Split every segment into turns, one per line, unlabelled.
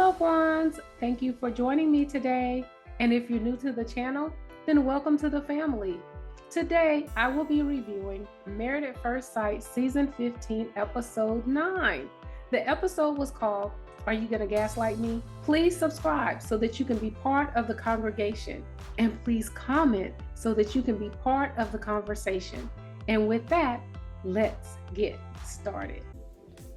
loved ones. Thank you for joining me today. And if you're new to the channel, then welcome to the family. Today, I will be reviewing Married at First Sight Season 15, Episode 9. The episode was called, Are You Gonna Gaslight Me? Please subscribe so that you can be part of the congregation. And please comment so that you can be part of the conversation. And with that, let's get started.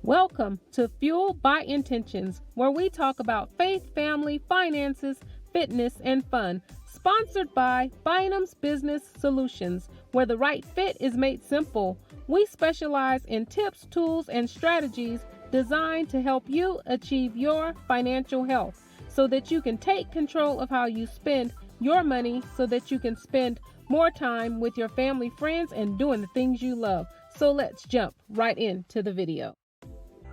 Welcome to Fueled by Intentions, where we talk about faith, family, finances, fitness, and fun. Sponsored by Bynum's Business Solutions, where the right fit is made simple. We specialize in tips, tools, and strategies designed to help you achieve your financial health so that you can take control of how you spend your money so that you can spend more time with your family, friends, and doing the things you love. So let's jump right into the video.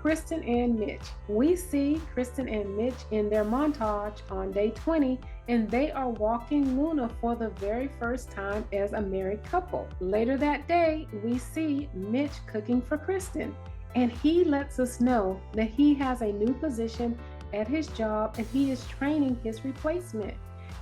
Krysten and Mitch. We see Krysten and Mitch in their montage on day 20, and they are walking Luna for the very first time as a married couple. Later that day, we see Mitch cooking for Krysten, and he lets us know that he has a new position at his job and he is training his replacement.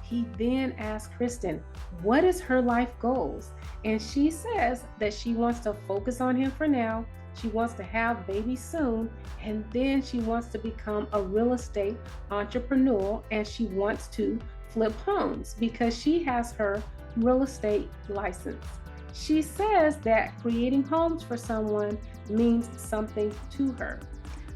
He then asks Krysten, what is her life goals? And she says that she wants to focus on him for now. She wants to have babies soon, and then she wants to become a real estate entrepreneur, and she wants to flip homes because she has her real estate license. She says that creating homes for someone means something to her.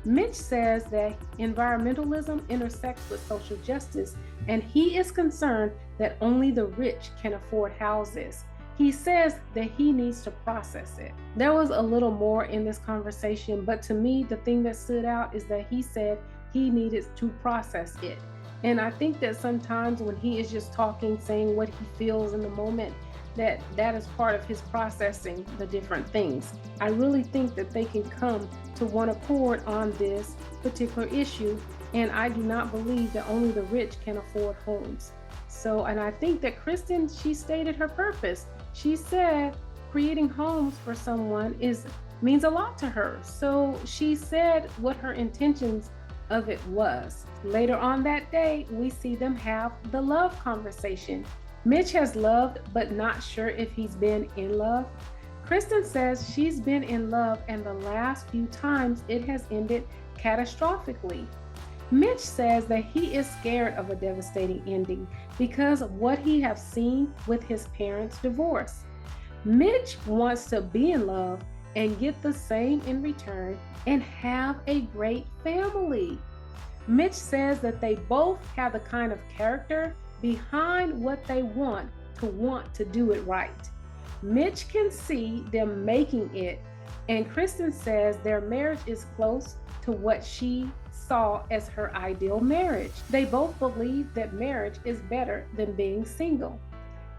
Mitch says that environmentalism intersects with social justice, and he is concerned that only the rich can afford houses. He says that he needs to process it. There was a little more in this conversation, but to me, the thing that stood out is that he said he needed to process it. And I think that sometimes when he is just talking, saying what he feels in the moment, that is part of his processing the different things. I really think that they can come to one accord on this particular issue, and I do not believe that only the rich can afford homes. And I think that Krysten, she stated her purpose. She said creating homes for someone means a lot to her. So she said what her intentions of it was. Later on that day, we see them have the love conversation. Mitch has loved, but not sure if he's been in love. Krysten says she's been in love, and the last few times it has ended catastrophically. Mitch says that he is scared of a devastating ending because of what he has seen with his parents' divorce. Mitch wants to be in love and get the same in return and have a great family. Mitch says that they both have the kind of character behind what they want to do it right. Mitch can see them making it, and Krysten says their marriage is close to what she saw as her ideal marriage. They both believe that marriage is better than being single.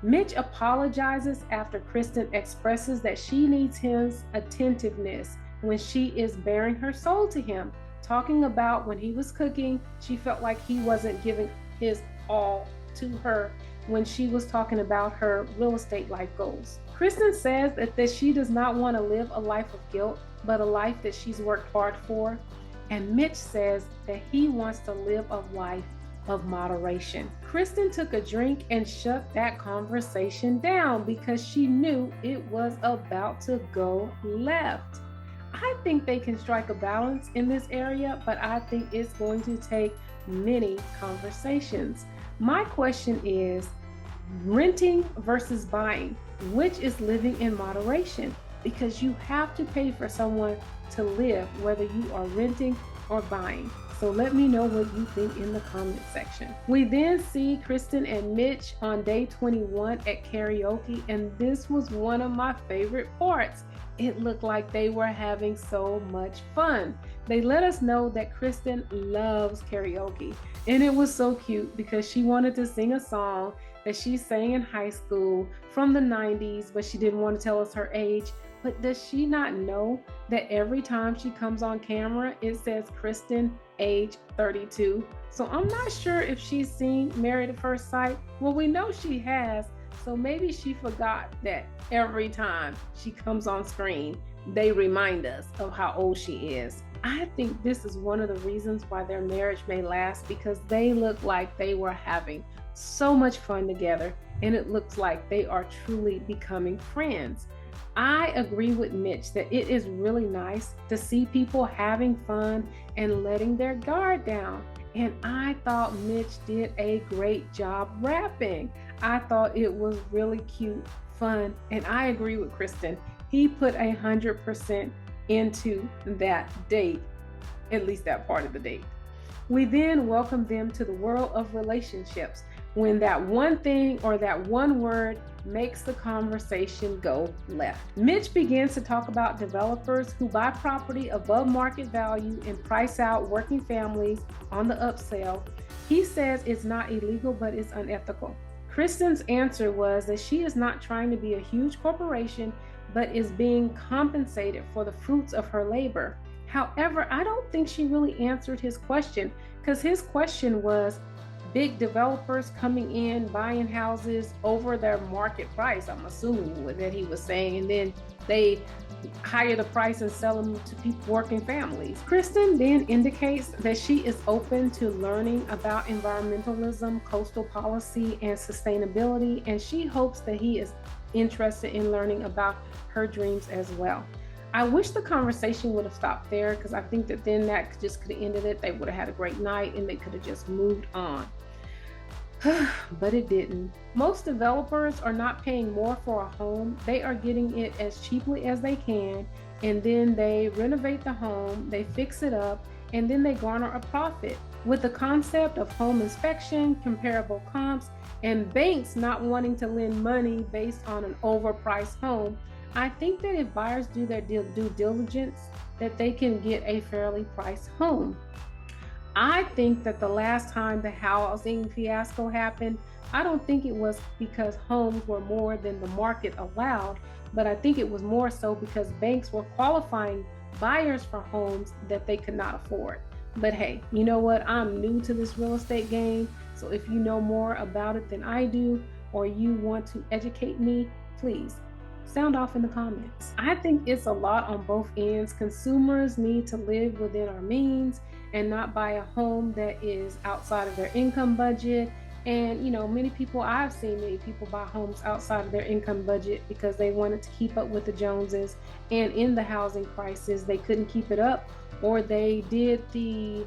Mitch apologizes after Krysten expresses that she needs his attentiveness when she is bearing her soul to him, talking about when he was cooking, she felt like he wasn't giving his all to her when she was talking about her real estate life goals. Krysten says that she does not want to live a life of guilt, but a life that she's worked hard for. And Mitch says that he wants to live a life of moderation. Krysten took a drink and shut that conversation down because she knew it was about to go left. I think they can strike a balance in this area, but I think it's going to take many conversations. My question is, renting versus buying, which is living in moderation? Because you have to pay for someone to live, whether you are renting or buying. So let me know what you think in the comment section. We then see Krysten and Mitch on day 21 at karaoke, and this was one of my favorite parts. It looked like they were having so much fun. They let us know that Krysten loves karaoke, and it was so cute because she wanted to sing a song that she sang in high school from the 90s, but she didn't want to tell us her age. But does she not know that every time she comes on camera, it says Krysten, age 32? So I'm not sure if she's seen Married at First Sight. Well, we know she has, so maybe she forgot that every time she comes on screen, they remind us of how old she is. I think this is one of the reasons why their marriage may last, because they look like they were having so much fun together, and it looks like they are truly becoming friends. I agree with Mitch that it is really nice to see people having fun and letting their guard down. And I thought Mitch did a great job rapping. I thought it was really cute, fun, and I agree with Krysten. He put 100% into that date, at least that part of the date. We then welcome them to the world of relationships, when that one thing or that one word makes the conversation go left. Mitch begins to talk about developers who buy property above market value and price out working families on the upsell. He says it's not illegal, but it's unethical. Krysten's answer was that she is not trying to be a huge corporation, but is being compensated for the fruits of her labor. However, I don't think she really answered his question, because his question was big developers coming in, buying houses over their market price, I'm assuming that he was saying, and then they higher the price and sell them to people, working families. Krysten then indicates that she is open to learning about environmentalism, coastal policy, and sustainability, and she hopes that he is interested in learning about her dreams as well. I wish the conversation would have stopped there, because I think that then that just could have ended it. They would have had a great night and they could have just moved on. But it didn't. Most developers are not paying more for a home. They are getting it as cheaply as they can, and then they renovate the home, they fix it up, and then they garner a profit. With the concept of home inspection, comparable comps, and banks not wanting to lend money based on an overpriced home, I think that if buyers do their due diligence, that they can get a fairly priced home. I think that the last time the housing fiasco happened, I don't think it was because homes were more than the market allowed, but I think it was more so because banks were qualifying buyers for homes that they could not afford. But hey, you know what? I'm new to this real estate game, so if you know more about it than I do, or you want to educate me, please sound off in the comments. I think it's a lot on both ends. Consumers need to live within our means and not buy a home that is outside of their income budget. And many people, I've seen many people buy homes outside of their income budget because they wanted to keep up with the Joneses, and in the housing crisis they couldn't keep it up, or they did the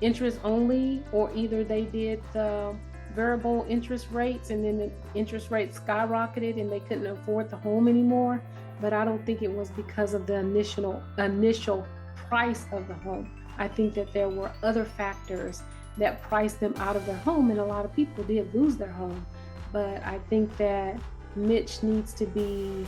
interest only, or either they did the variable interest rates and then the interest rates skyrocketed and they couldn't afford the home anymore. But I don't think it was because of the initial price of the home. I think that there were other factors that priced them out of their home, and a lot of people did lose their home. But I think that Mitch needs to be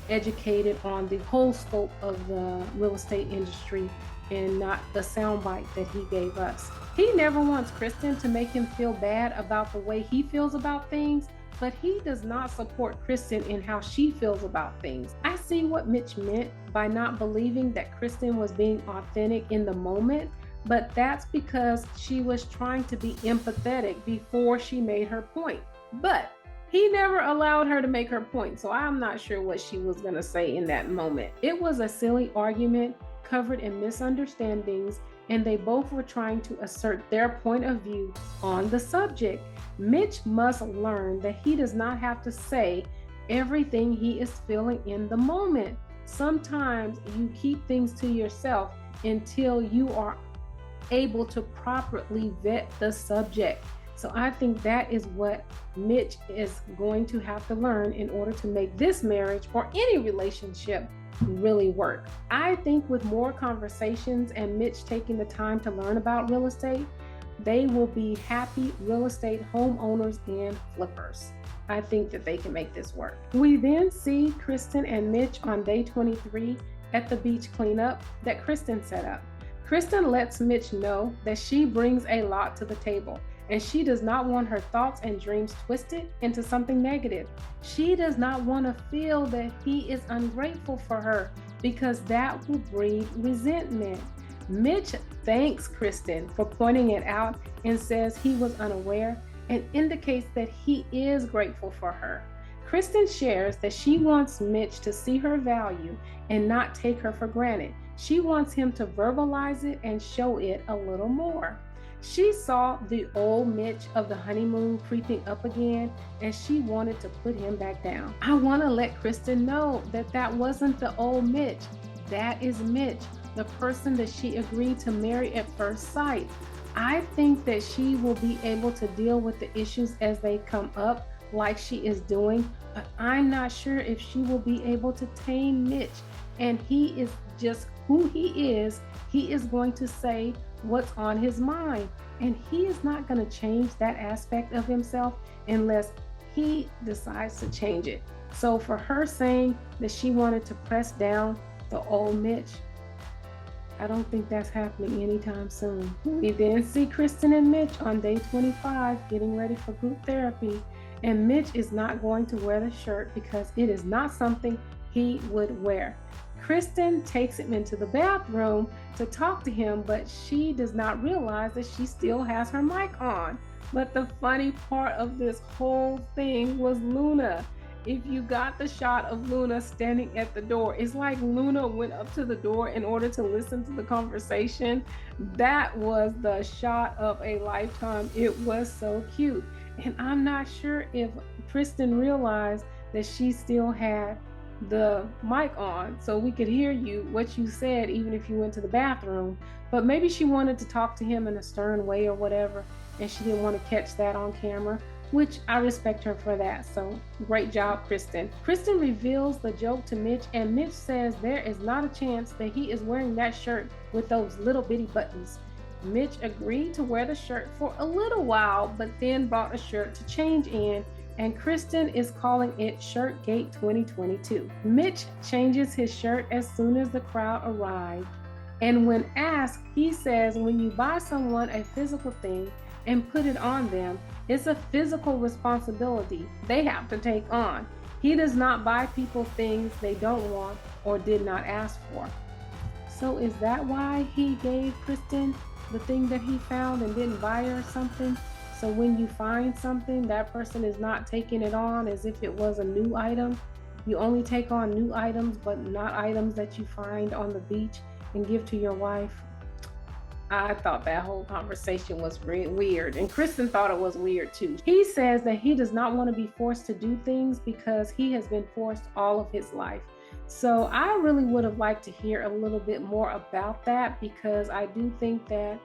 educated on the whole scope of the real estate industry and not the soundbite that he gave us. He never wants Krysten to make him feel bad about the way he feels about things, but he does not support Krysten in how she feels about things. I see what Mitch meant by not believing that Krysten was being authentic in the moment, but that's because she was trying to be empathetic before she made her point. But he never allowed her to make her point, so I'm not sure what she was going to say in that moment. It was a silly argument covered in misunderstandings, and they both were trying to assert their point of view on the subject. Mitch must learn that he does not have to say everything he is feeling in the moment. Sometimes you keep things to yourself until you are able to properly vet the subject. So I think that is what Mitch is going to have to learn in order to make this marriage or any relationship really work. I think with more conversations and Mitch taking the time to learn about real estate, they will be happy real estate homeowners and flippers. I think that they can make this work. We then see Krysten and Mitch on day 23 at the beach cleanup that Krysten set up. Krysten lets Mitch know that she brings a lot to the table, and she does not want her thoughts and dreams twisted into something negative. She does not want to feel that he is ungrateful for her, because that will breed resentment. Mitch thanks Krysten for pointing it out and says he was unaware, and indicates that he is grateful for her. Krysten shares that she wants Mitch to see her value and not take her for granted. She wants him to verbalize it and show it a little more. She saw the old Mitch of the honeymoon creeping up again, and she wanted to put him back down. I want to let Krysten know that that wasn't the old Mitch. That is Mitch, the person that she agreed to marry at first sight. I think that she will be able to deal with the issues as they come up, like she is doing, but I'm not sure if she will be able to tame Mitch. And he is just who he is. He is going to say what's on his mind, and he is not going to change that aspect of himself unless he decides to change it. So for her saying that she wanted to press down the old Mitch, I don't think that's happening anytime soon. We then see Krysten and Mitch on day 25 getting ready for group therapy, and Mitch is not going to wear the shirt because it is not something he would wear. Krysten takes him into the bathroom to talk to him, but she does not realize that she still has her mic on. But the funny part of this whole thing was Luna. If you got the shot of Luna standing at the door, it's like Luna went up to the door in order to listen to the conversation. That was the shot of a lifetime. It was so cute. And I'm not sure if Krysten realized that she still had the mic on so we could hear you, what you said, even if you went to the bathroom. But maybe she wanted to talk to him in a stern way or whatever, and she didn't want to catch that on camera, which I respect her for that. So great job, Krysten. Krysten reveals the joke to Mitch, and Mitch says there is not a chance that he is wearing that shirt with those little bitty buttons. Mitch agreed to wear the shirt for a little while, but then bought a shirt to change in, and Krysten is calling it Shirtgate 2022. Mitch changes his shirt as soon as the crowd arrived, and when asked, he says when you buy someone a physical thing and put it on them, it's a physical responsibility they have to take on. He does not buy people things they don't want or did not ask for. So is that why he gave Krysten the thing that he found and didn't buy her something? So when you find something, that person is not taking it on as if it was a new item. You only take on new items, but not items that you find on the beach and give to your wife. I thought that whole conversation was weird, and Krysten thought it was weird too. He says that he does not want to be forced to do things because he has been forced all of his life. So I really would have liked to hear a little bit more about that, because I do think that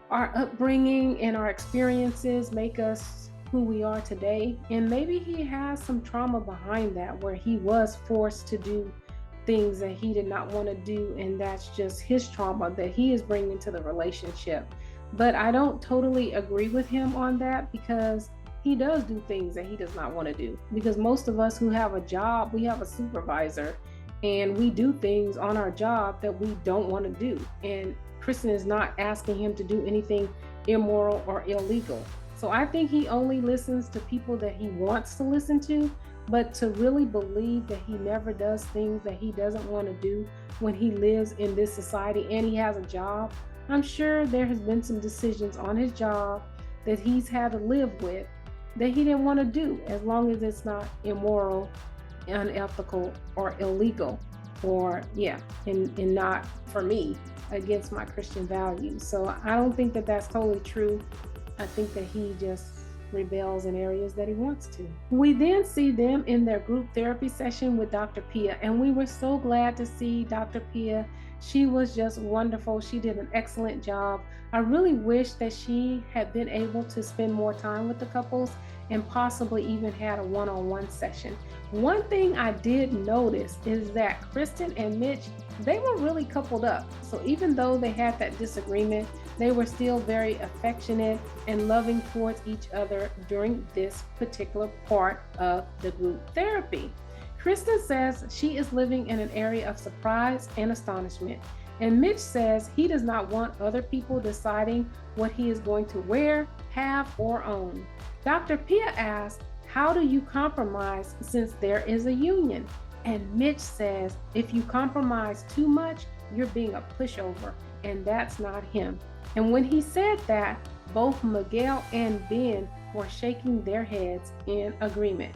our upbringing and our experiences make us who we are today. And maybe he has some trauma behind that, where he was forced to do things that he did not want to do, and that's just his trauma that he is bringing to the relationship. But I don't totally agree with him on that, because he does do things that he does not want to do. Because most of us who have a job, we have a supervisor, and we do things on our job that we don't want to do. And Krysten is not asking him to do anything immoral or illegal. So I think he only listens to people that he wants to listen to, but to really believe that he never does things that he doesn't want to do when he lives in this society and he has a job. I'm sure there has been some decisions on his job that he's had to live with that he didn't want to do, as long as it's not immoral, unethical, or illegal, or and not, for me, against my Christian values. So I don't think that that's totally true. I think that he just rebels in areas that he wants to. We then see them in their group therapy session with Dr. Pia, and we were so glad to see Dr. Pia. She was just wonderful. She did an excellent job. I really wish that she had been able to spend more time with the couples and possibly even had a one-on-one session. One thing I did notice is that Krysten and Mitch, they were really coupled up. So even though they had that disagreement, they were still very affectionate and loving towards each other during this particular part of the group therapy. Krysten says she is living in an area of surprise and astonishment. And Mitch says he does not want other people deciding what he is going to wear, have, or own. Dr. Pia asks, how do you compromise since there is a union? And Mitch says, if you compromise too much, you're being a pushover, and that's not him. And when he said that, both Miguel and Binh were shaking their heads in agreement.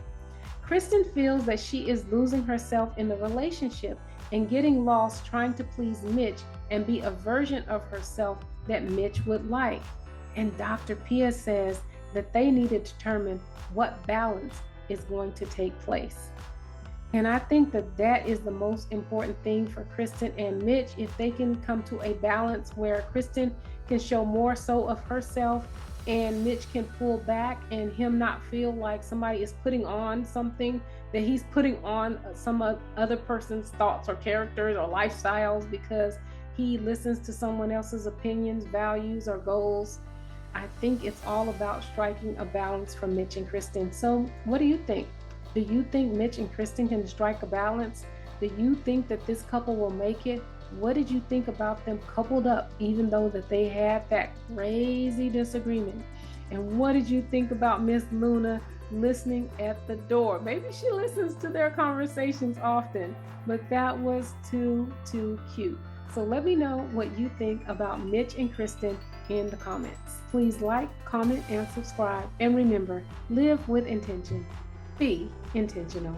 Krysten feels that she is losing herself in the relationship, and getting lost trying to please Mitch and be a version of herself that Mitch would like. And Dr. Pia says that they need to determine what balance is going to take place. And I think that that is the most important thing for Krysten and Mitch. If they can come to a balance where Krysten can show more so of herself and Mitch can pull back and him not feel like somebody is putting on something, that he's putting on some other person's thoughts or characters or lifestyles because he listens to someone else's opinions, values, or goals. I think it's all about striking a balance for Mitch and Krysten. So what do you think? Do you think Mitch and Krysten can strike a balance? Do you think that this couple will make it? What did you think about them coupled up, even though that they had that crazy disagreement? And what did you think about Miss Luna listening at the door? Maybe she listens to their conversations often, but that was too cute. So let me know what you think about Mitch and Krysten in the comments. Please like, comment, and subscribe. And remember, live with intention. Be intentional.